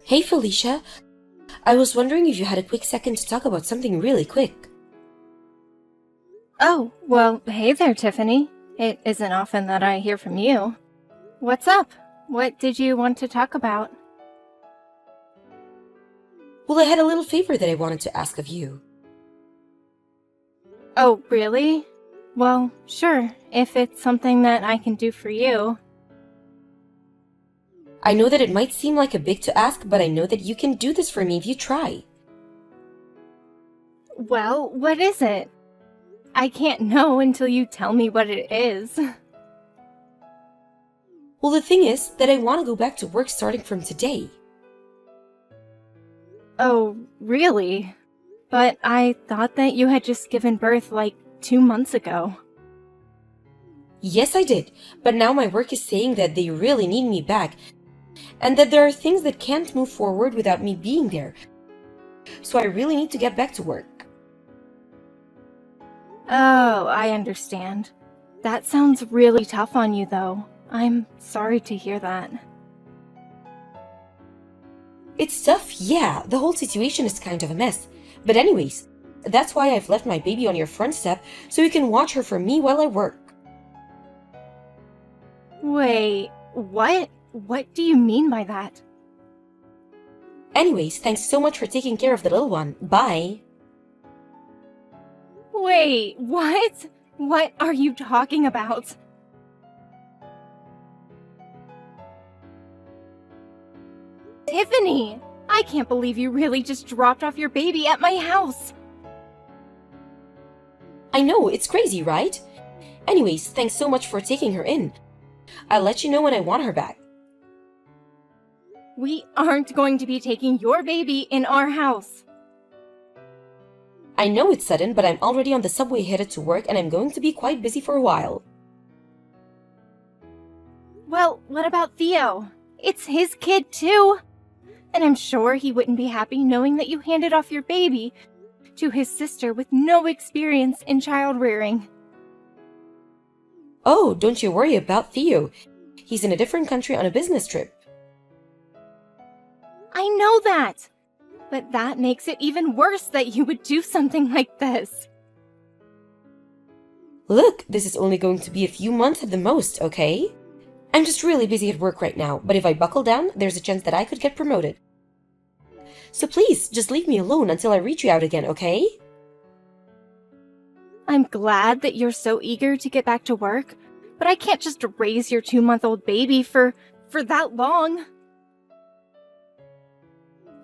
Hey Felicia, I was wondering if you had a quick second to talk about something really quick. Oh, well, hey there, Tiffany. It isn't often that I hear from you. What's up? What did you want to talk about? Well, I had a little favor that I wanted to ask of you. Oh, really? Well, sure, if it's something that I can do for you. I know that it might seem like a big to ask, but I know that you can do this for me if you try. Well, what is it? I can't know until you tell me what it is. Well, the thing is that I want to go back to work starting from today. Oh, really? But I thought that you had just given birth like 2 months ago. Yes, I did, but now my work is saying that they really need me back, and that there are things that can't move forward without me being there. So I really need to get back to work. Oh, I understand. That sounds really tough on you, though. I'm sorry to hear that. It's tough, yeah, the whole situation is kind of a mess. But anyways, that's why I've left my baby on your front step so you can watch her for me while I work. Wait, what? What do you mean by that? Anyways, thanks so much for taking care of the little one. Bye. Wait, what? What are you talking about? Tiffany! I can't believe you really just dropped off your baby at my house! I know, it's crazy, right? Anyways, thanks so much for taking her in. I'll let you know when I want her back. We aren't going to be taking your baby in our house. I know it's sudden, but I'm already on the subway headed to work and I'm going to be quite busy for a while. Well, what about Theo? It's his kid too! And I'm sure he wouldn't be happy knowing that you handed off your baby to his sister with no experience in child rearing. Oh, don't you worry about Theo. He's in a different country on a business trip. I know that! But that makes it even worse that you would do something like this. Look, this is only going to be a few months at the most, okay? I'm just really busy at work right now, but if I buckle down, there's a chance that I could get promoted. So please, just leave me alone until I reach you out again, okay? I'm glad that you're so eager to get back to work, but I can't just raise your 2-month-old baby for that long.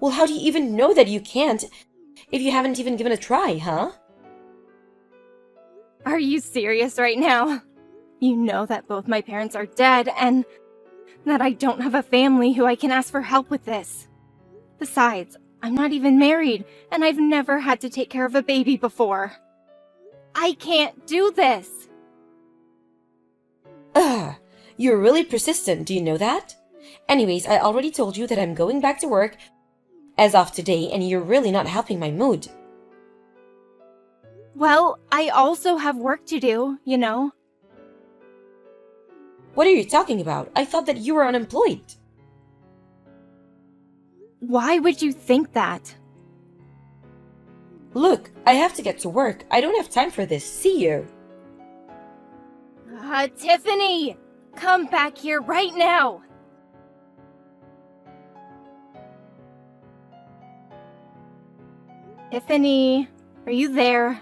Well, how do you even know that you can't if you haven't even given a try, huh? Are you serious right now? You know that both my parents are dead and that I don't have a family who I can ask for help with this. Besides, I'm not even married and I've never had to take care of a baby before. I can't do this. Ugh, you're really persistent, do you know that? Anyways, I already told you that I'm going back to work as of today, and you're really not helping my mood. Well, I also have work to do, you know. What are you talking about? I thought that you were unemployed. Why would you think that? Look, I have to get to work. I don't have time for this. See you. Tiffany! Come back here right now! Tiffany, are you there?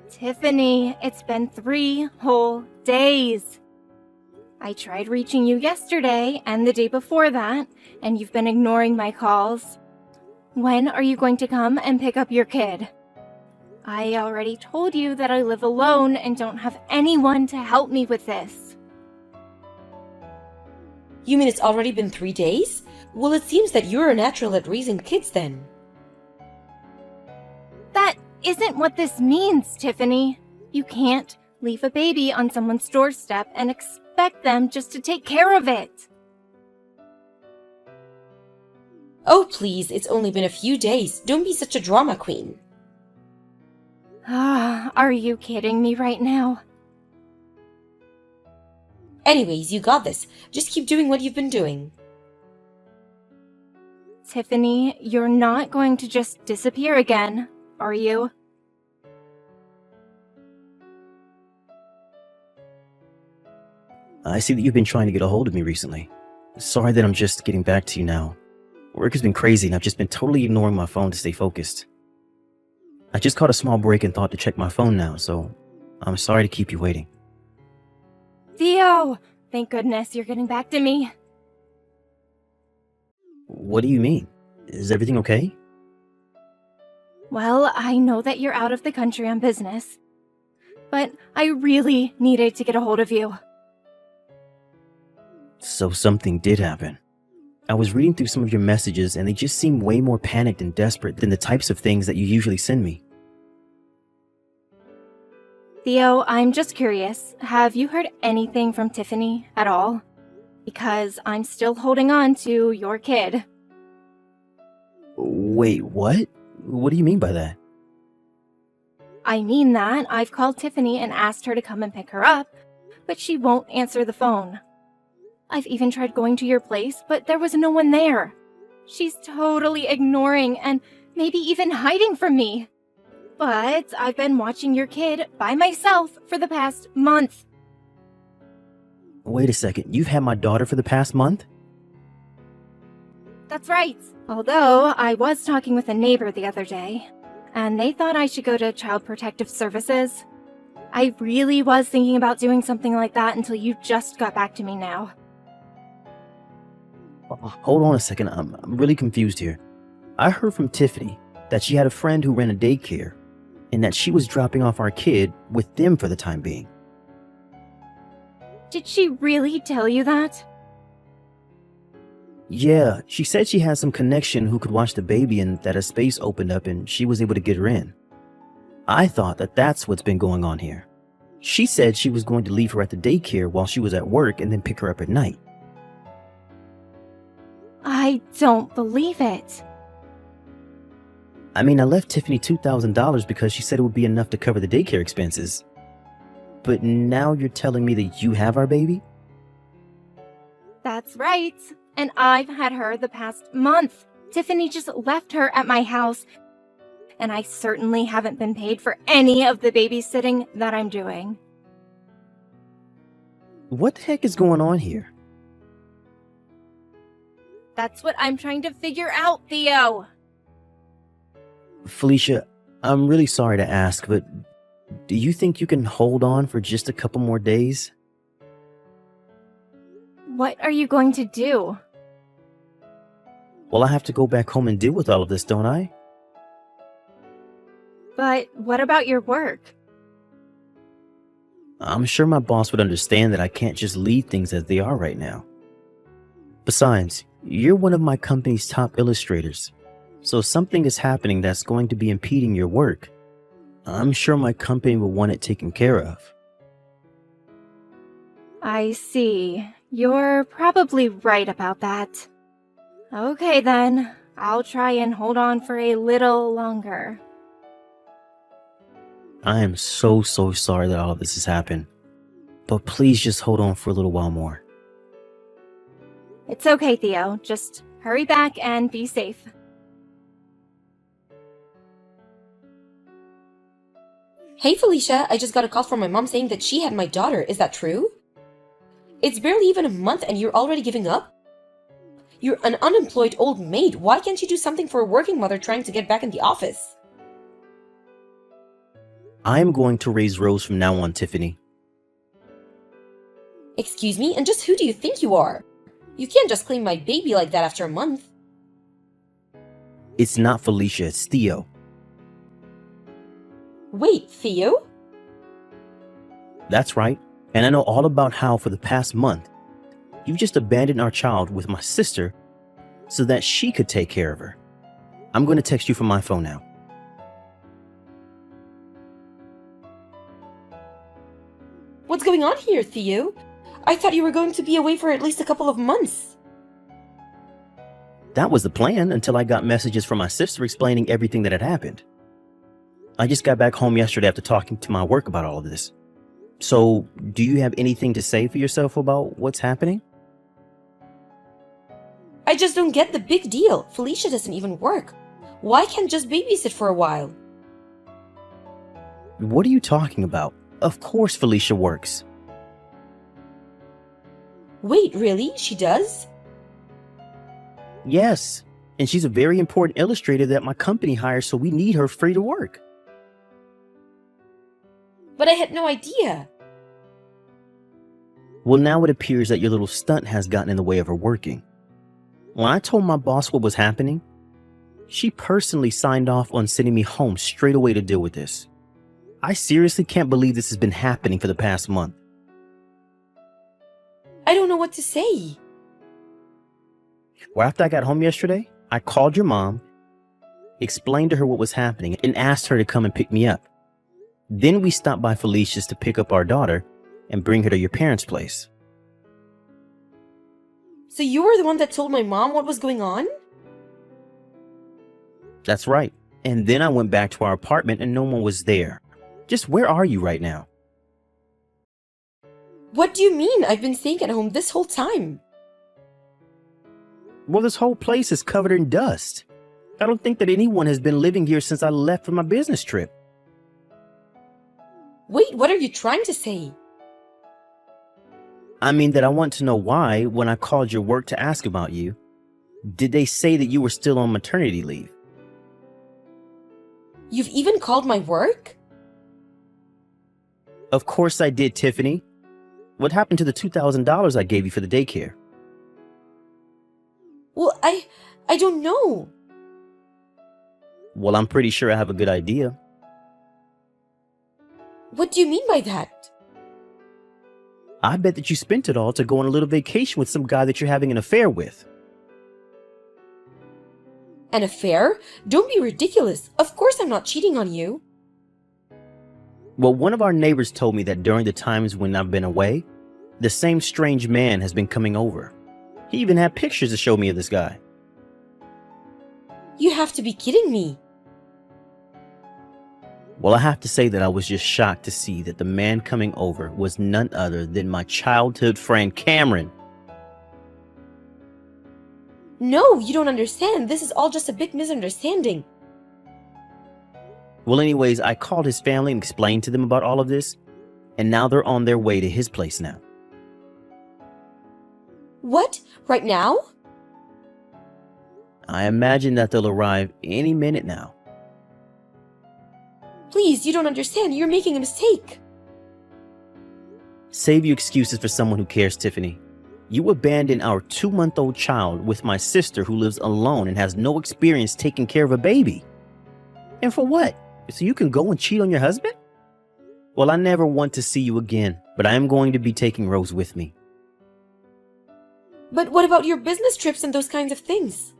Tiffany, it's been 3 whole days. I tried reaching you yesterday and the day before that, and you've been ignoring my calls. When are you going to come and pick up your kid? I already told you that I live alone and don't have anyone to help me with this. You mean it's already been 3 days? Well, it seems that you're a natural at raising kids then. That isn't what this means, Tiffany. You can't leave a baby on someone's doorstep and expect them just to take care of it. Oh, please, it's only been a few days. Don't be such a drama queen. Are you kidding me right now? Anyways, you got this. Just keep doing what you've been doing. Tiffany, you're not going to just disappear again, are you? I see that you've been trying to get a hold of me recently. Sorry that I'm just getting back to you now. Work has been crazy and I've just been totally ignoring my phone to stay focused. I just caught a small break and thought to check my phone now, so I'm sorry to keep you waiting. Theo! Thank goodness you're getting back to me. What do you mean? Is everything okay? Well, I know that you're out of the country on business, but I really needed to get a hold of you. So something did happen. I was reading through some of your messages and they just seem way more panicked and desperate than the types of things that you usually send me. Theo, I'm just curious. Have you heard anything from Tiffany at all? Because I'm still holding on to your kid. Wait, what? What do you mean by that? I mean that I've called Tiffany and asked her to come and pick her up, but she won't answer the phone. I've even tried going to your place, but there was no one there. She's totally ignoring and maybe even hiding from me. But I've been watching your kid by myself for the past month. Wait a second, you've had my daughter for the past month? That's right. Although I was talking with a neighbor the other day, and they thought I should go to Child Protective Services. I really was thinking about doing something like that until you just got back to me now. Hold on a second, I'm really confused here. I heard from Tiffany that she had a friend who ran a daycare and that she was dropping off our kid with them for the time being. Did she really tell you that? Yeah, she said she had some connection who could watch the baby and that a space opened up and she was able to get her in. I thought that that's what's been going on here. She said she was going to leave her at the daycare while she was at work and then pick her up at night. I don't believe it. I mean, I left Tiffany $2,000 because she said it would be enough to cover the daycare expenses. But now you're telling me that you have our baby? That's right. And I've had her the past month. Tiffany just left her at my house. And I certainly haven't been paid for any of the babysitting that I'm doing. What the heck is going on here? That's what I'm trying to figure out, Theo. Felicia, I'm really sorry to ask, but do you think you can hold on for just a couple more days? What are you going to do? Well, I have to go back home and deal with all of this, don't I? But what about your work? I'm sure my boss would understand that I can't just leave things as they are right now. Besides, you're one of my company's top illustrators, so if something is happening that's going to be impeding your work, I'm sure my company will want it taken care of. I see. You're probably right about that. Okay then, I'll try and hold on for a little longer. I am so sorry that all of this has happened, but please just hold on for a little while more. It's okay, Theo. Just hurry back and be safe. Hey Felicia, I just got a call from my mom saying that she had my daughter. Is that true? It's barely even a month and you're already giving up? You're an unemployed old maid. Why can't you do something for a working mother trying to get back in the office? I am going to raise Rose from now on, Tiffany. Excuse me, and just who do you think you are? You can't just claim my baby like that after a month. It's not Felicia, it's Theo. Wait, Theo? That's right, and I know all about how for the past month, you just abandoned our child with my sister so that she could take care of her. I'm going to text you from my phone now. What's going on here, Theo? I thought you were going to be away for at least a couple of months. That was the plan until I got messages from my sister explaining everything that had happened. I just got back home yesterday after talking to my work about all of this. So, do you have anything to say for yourself about what's happening? I just don't get the big deal. Felicia doesn't even work. Why can't just babysit for a while? What are you talking about? Of course Felicia works. Wait, really? She does? Yes, and she's a very important illustrator that my company hires, so we need her free to work. But I had no idea. Well, now it appears that your little stunt has gotten in the way of her working. When I told my boss what was happening, she personally signed off on sending me home straight away to deal with this. I seriously can't believe this has been happening for the past month. I don't know what to say. Well, after I got home yesterday, I called your mom, explained to her what was happening, and asked her to come and pick me up. Then we stopped by Felicia's to pick up our daughter and bring her to your parents' place. So you were the one that told my mom what was going on? That's right. And then I went back to our apartment and no one was there. Just where are you right now? What do you mean? I've been staying at home this whole time. Well, this whole place is covered in dust. I don't think that anyone has been living here since I left for my business trip. Wait, what are you trying to say? I mean that I want to know why, when I called your work to ask about you, did they say that you were still on maternity leave? You've even called my work? Of course I did, Tiffany. What happened to the $2,000 I gave you for the daycare? Well, I don't know. Well, I'm pretty sure I have a good idea. What do you mean by that? I bet that you spent it all to go on a little vacation with some guy that you're having an affair with. An affair? Don't be ridiculous. Of course I'm not cheating on you. Well, one of our neighbors told me that during the times when I've been away, the same strange man has been coming over. He even had pictures to show me of this guy. You have to be kidding me. Well, I have to say that I was just shocked to see that the man coming over was none other than my childhood friend, Cameron. No, you don't understand. This is all just a big misunderstanding. Well, anyways, I called his family and explained to them about all of this, and now they're on their way to his place now. What? Right now? I imagine that they'll arrive any minute now. Please, you don't understand. You're making a mistake. Save your excuses for someone who cares, Tiffany. You abandoned our 2-month-old child with my sister who lives alone and has no experience taking care of a baby. And for what? So you can go and cheat on your husband? Well, I never want to see you again, but I am going to be taking Rose with me. But what about your business trips and those kinds of things?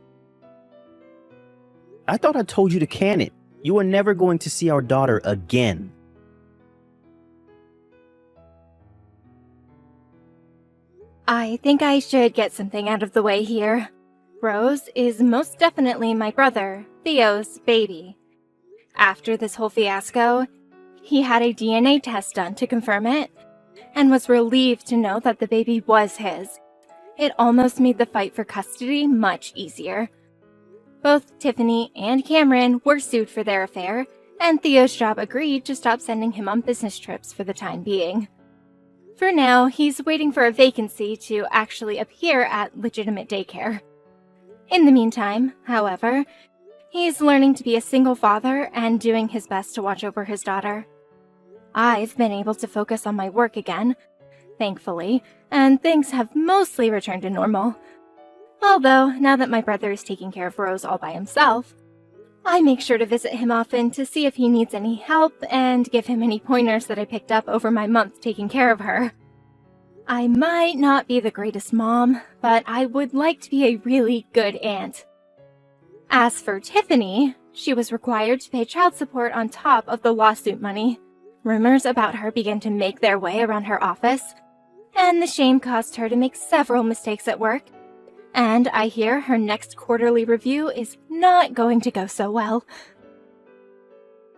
I thought I told you to can it. You are never going to see our daughter again. I think I should get something out of the way here. Rose is most definitely my brother, Theo's baby. After this whole fiasco, he had a DNA test done to confirm it, and was relieved to know that the baby was his. It almost made the fight for custody much easier. Both Tiffany and Cameron were sued for their affair, and Theo's job agreed to stop sending him on business trips for the time being. For now, he's waiting for a vacancy to actually appear at legitimate daycare. In the meantime, however, he's learning to be a single father and doing his best to watch over his daughter. I've been able to focus on my work again, thankfully, and things have mostly returned to normal. Although, now that my brother is taking care of Rose all by himself, I make sure to visit him often to see if he needs any help and give him any pointers that I picked up over my month taking care of her. I might not be the greatest mom, but I would like to be a really good aunt. As for Tiffany, she was required to pay child support on top of the lawsuit money. Rumors about her began to make their way around her office, and the shame caused her to make several mistakes at work. And I hear her next quarterly review is not going to go so well.